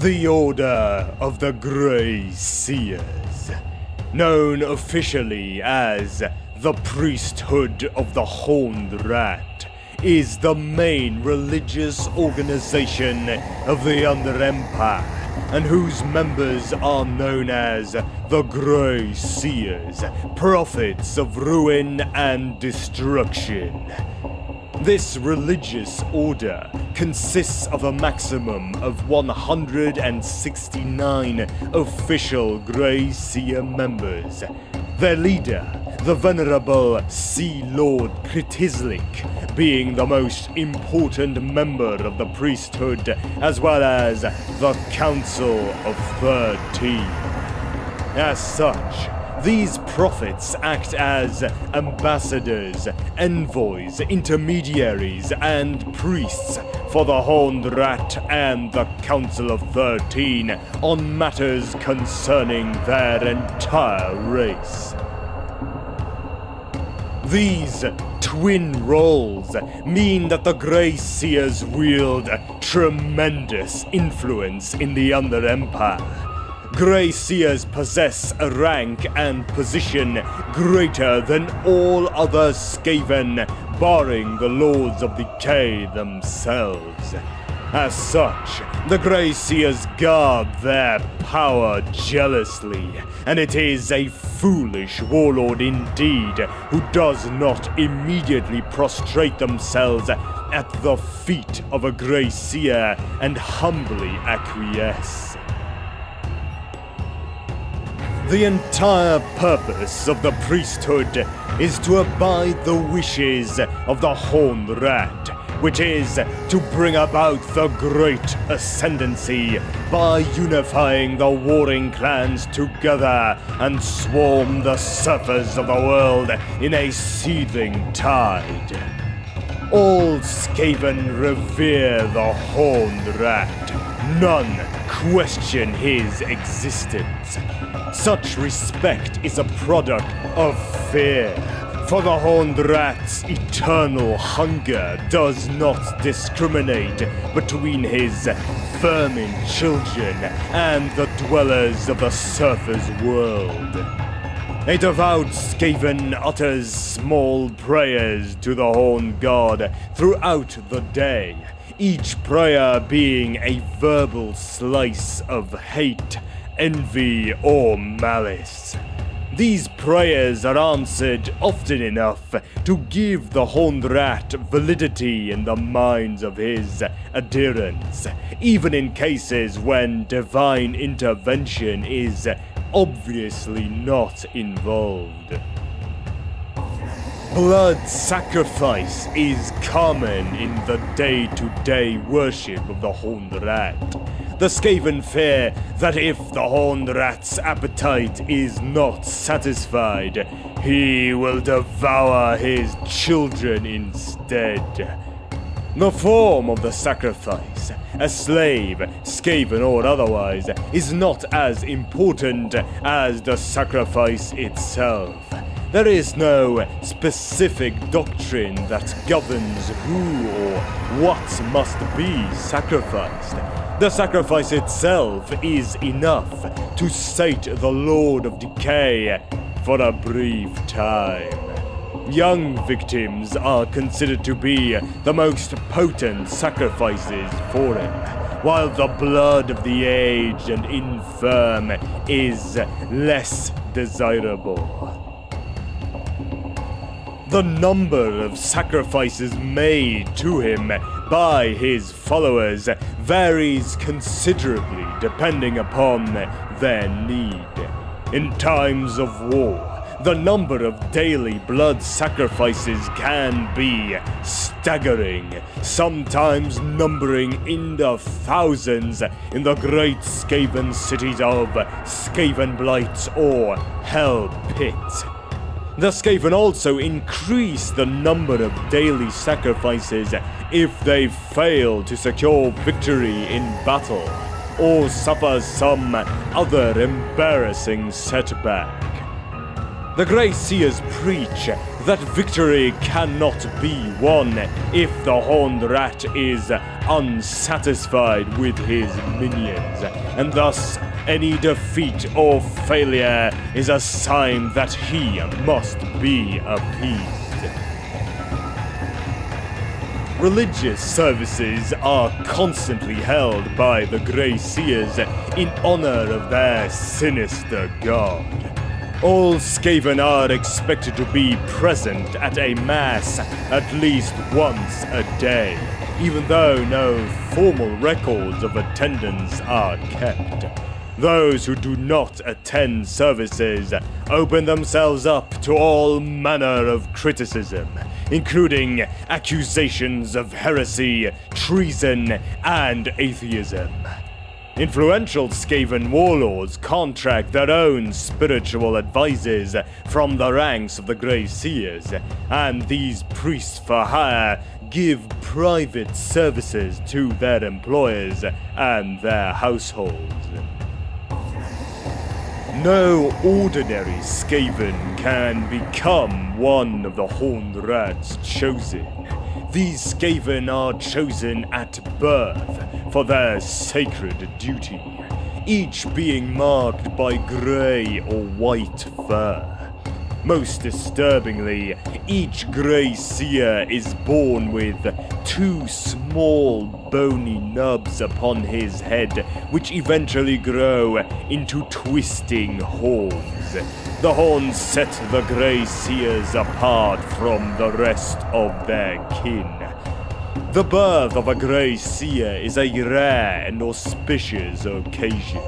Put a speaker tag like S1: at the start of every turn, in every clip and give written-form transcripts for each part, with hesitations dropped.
S1: The Order of the Grey Seers, known officially as the Priesthood of the Horned Rat, is the main religious organization of the Under Empire, and whose members are known as the Grey Seers, prophets of ruin and destruction. This religious order consists of a maximum of 169 official Grey Seer members. Their leader, the Venerable Sea Lord Kritislik, being the most important member of the priesthood, as well as the Council of 13. As such, these prophets act as ambassadors, envoys, intermediaries, and priests for the Horned Rat and the Council of 13 on matters concerning their entire race. These twin roles mean that the Grey Seers wield tremendous influence in the Under Empire. Grey Seers possess a rank and position greater than all other skaven, barring the Lords of Decay themselves. As such, the Grey Seers guard their power jealously, and it is a foolish warlord indeed who does not immediately prostrate themselves at the feet of a Grey Seer and humbly acquiesce. The entire purpose of the priesthood is to abide the wishes of the Horned Rat, which is to bring about the Great Ascendancy by unifying the warring clans together and swarm the surface of the world in a seething tide. All Skaven revere the Horned Rat. None question his existence. Such respect is a product of fear, for the Horned Rat's eternal hunger does not discriminate between his vermin children and the dwellers of the surface world. A devout Skaven utters small prayers to the Horned God throughout the day, each prayer being a verbal slice of hate, envy, or malice. These prayers are answered often enough to give the Horned Rat validity in the minds of his adherents, even in cases when divine intervention is obviously not involved. Blood sacrifice is common in the day-to-day worship of the Horned Rat. The Skaven fear that if the Horned Rat's appetite is not satisfied, he will devour his children instead. The form of the sacrifice, a slave, Skaven or otherwise, is not as important as the sacrifice itself. There is no specific doctrine that governs who or what must be sacrificed. The sacrifice itself is enough to sate the Lord of Decay for a brief time. Young victims are considered to be the most potent sacrifices for him, while the blood of the aged and infirm is less desirable. The number of sacrifices made to him by his followers varies considerably depending upon their need. In times of war, the number of daily blood sacrifices can be staggering, sometimes numbering in the thousands in the great Skaven cities of Skavenblight or Hell Pit. The Skaven also increase the number of daily sacrifices if they fail to secure victory in battle, or suffer some other embarrassing setback. The Grey Seers preach that victory cannot be won if the Horned Rat is unsatisfied with his minions, and thus any defeat or failure is a sign that he must be appeased. Religious services are constantly held by the Grey Seers in honor of their sinister god. All Skaven are expected to be present at a mass at least once a day, even though no formal records of attendance are kept. Those who do not attend services open themselves up to all manner of criticism, including accusations of heresy, treason, and atheism. Influential Skaven warlords contract their own spiritual advisors from the ranks of the Grey Seers, and these priests for hire give private services to their employers and their households. No ordinary Skaven can become one of the Horned Rat's chosen. These Skaven are chosen at birth for their sacred duty, each being marked by grey or white fur. Most disturbingly, each Grey Seer is born with 2 small bony nubs upon his head, which eventually grow into twisting horns. The horns set the Grey Seers apart from the rest of their kin. The birth of a Grey Seer is a rare and auspicious occasion.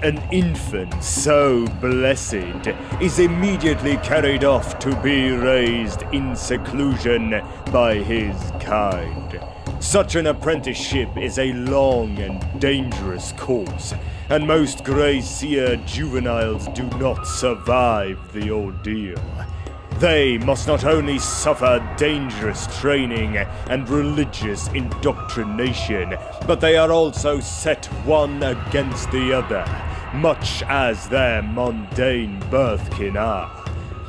S1: An infant so blessed is immediately carried off to be raised in seclusion by his kind. Such an apprenticeship is a long and dangerous course, and most Grey Seer juveniles do not survive the ordeal. They must not only suffer dangerous training and religious indoctrination, but they are also set one against the other, much as their mundane birthkin are.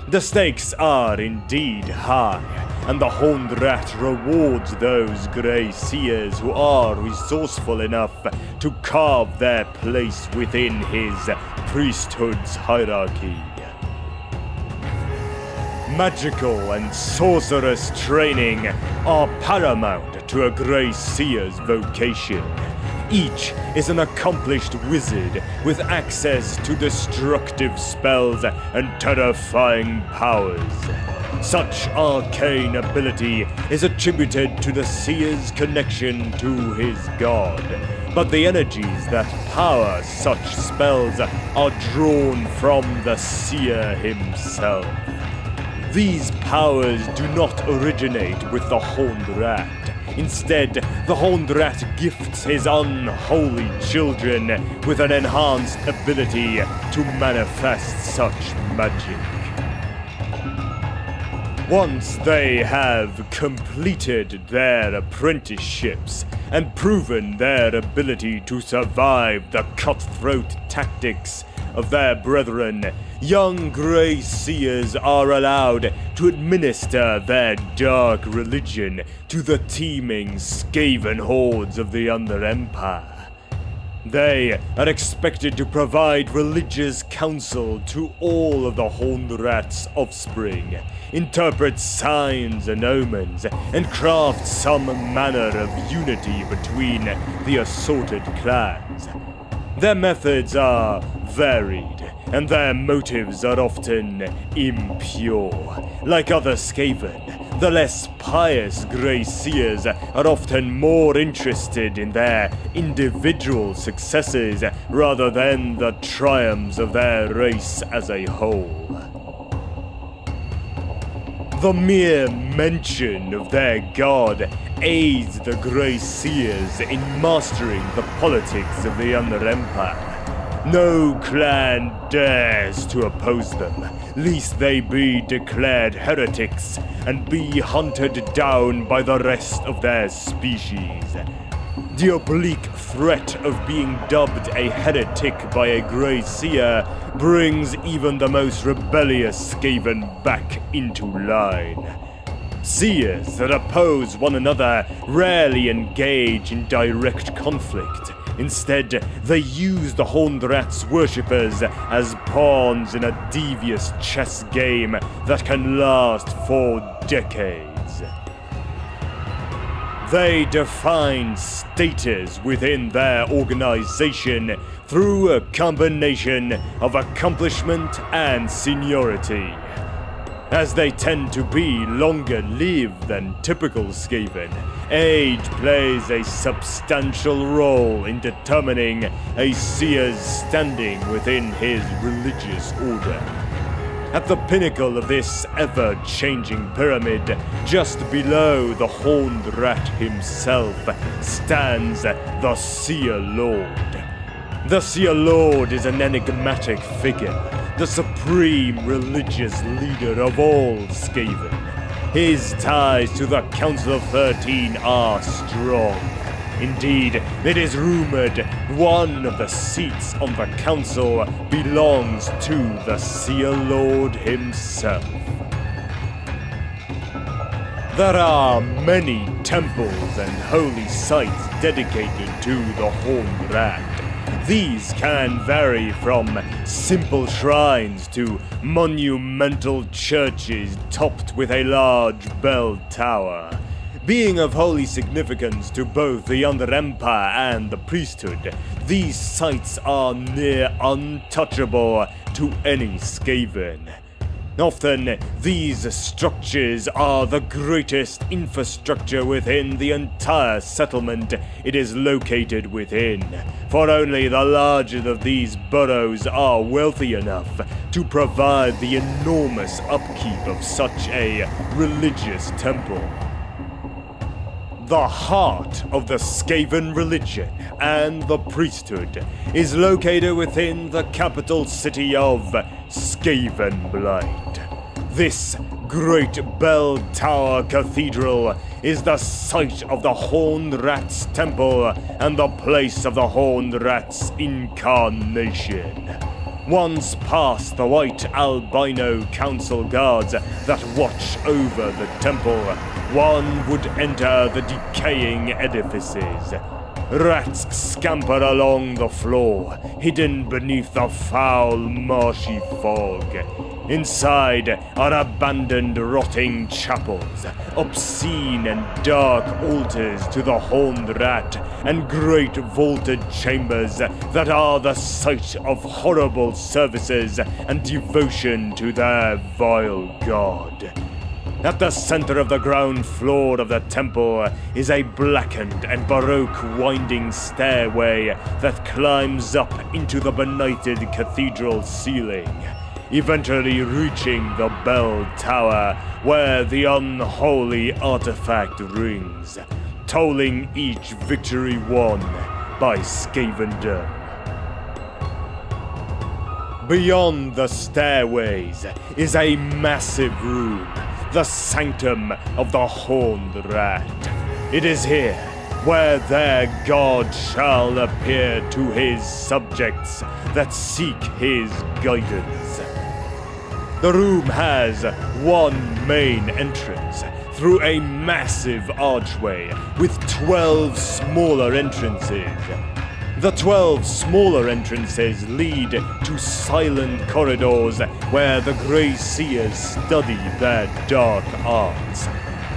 S1: The stakes are indeed high, and the Horned Rat rewards those Grey Seers who are resourceful enough to carve their place within his priesthood's hierarchy. Magical and sorcerous training are paramount to a Grey Seer's vocation. Each is an accomplished wizard with access to destructive spells and terrifying powers. Such arcane ability is attributed to the Seer's connection to his god, but the energies that power such spells are drawn from the Seer himself. These powers do not originate with the Horned Rat. Instead, the Horned Rat gifts his unholy children with an enhanced ability to manifest such magic. Once they have completed their apprenticeships and proven their ability to survive the cutthroat tactics of their brethren, young Grey Seers are allowed to administer their dark religion to the teeming Skaven hordes of the Under Empire. They are expected to provide religious counsel to all of the Horned Rat's offspring, interpret signs and omens, and craft some manner of unity between the assorted clans. Their methods are varied, and their motives are often impure. Like other Skaven, the less pious Grey Seers are often more interested in their individual successes rather than the triumphs of their race as a whole. The mere mention of their god aids the Grey Seers in mastering the politics of the Under Empire. No clan dares to oppose them, lest they be declared heretics and be hunted down by the rest of their species. the oblique threat of being dubbed a heretic by a Grey Seer brings even the most rebellious skaven back into line. Seers that oppose one another rarely engage in direct conflict. Instead, they use the Horned Rat's worshippers as pawns in a devious chess game that can last for decades. They define status within their organization through a combination of accomplishment and seniority. As they tend to be longer lived than typical skaven, age plays a substantial role in determining a seer's standing within his religious order. At the pinnacle of this ever-changing pyramid, just below the Horned Rat himself, stands the Seer Lord. The Seer Lord is an enigmatic figure, the supreme religious leader of all Skaven. His ties to the Council of 13 are strong. Indeed, it is rumored one of the seats on the council belongs to the Seer Lord himself. There are many temples and holy sites dedicated to the Horned Rat. These can vary from simple shrines to monumental churches topped with a large bell tower. Being of holy significance to both the Under Empire and the priesthood, these sites are near untouchable to any Skaven. Often, these structures are the greatest infrastructure within the entire settlement it is located within, for only the larger of these boroughs are wealthy enough to provide the enormous upkeep of such a religious temple. The heart of the Skaven religion and the priesthood is located within the capital city of Skavenblight. This great bell tower cathedral is the site of the Horned Rat's temple and the place of the Horned Rat's incarnation. Once past the white albino council guards that watch over the temple, one would enter the decaying edifices. Rats scamper along the floor, hidden beneath the foul, marshy fog. Inside are abandoned, rotting chapels, obscene and dark altars to the Horned Rat, and great vaulted chambers that are the site of horrible services and devotion to their vile god. At the center of the ground floor of the temple is a blackened and baroque winding stairway that climbs up into the benighted cathedral ceiling, eventually reaching the bell tower where the unholy artifact rings, tolling each victory won by Skavendom. Beyond the stairways is a massive room, the Sanctum of the Horned Rat. It is here where their god shall appear to his subjects that seek his guidance. The room has one main entrance through a massive archway with 12 smaller entrances. The 12 smaller entrances lead to silent corridors where the Grey Seers study their dark arts.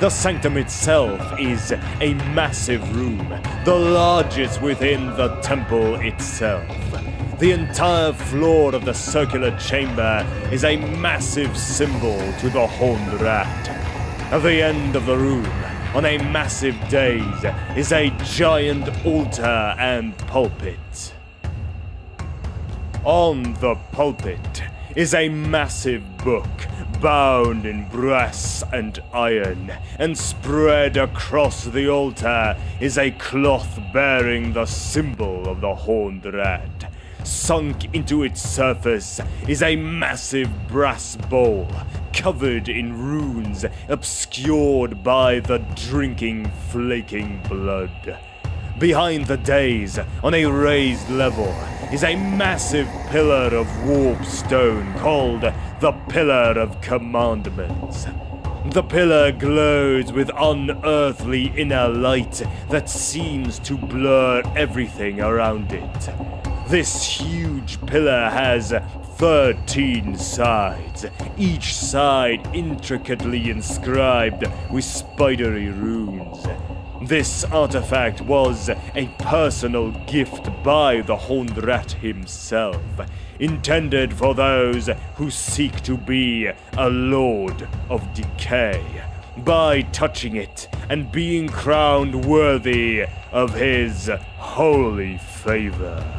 S1: The Sanctum itself is a massive room, the largest within the temple itself. The entire floor of the circular chamber is a massive symbol to the Horned Rat. At the end of the room, on a massive dais, is a giant altar and pulpit. On the pulpit is a massive book bound in brass and iron, and spread across the altar is a cloth bearing the symbol of the Horned Rat. Sunk into its surface is a massive brass bowl, covered in runes, obscured by the drinking, flaking blood. Behind the dais, on a raised level, is a massive pillar of warp stone called the Pillar of Commandments. The pillar glows with unearthly inner light that seems to blur everything around it. This huge pillar has 13 sides, each side intricately inscribed with spidery runes. This artifact was a personal gift by the Horned Rat himself, intended for those who seek to be a Lord of Decay, by touching it and being crowned worthy of his holy favor.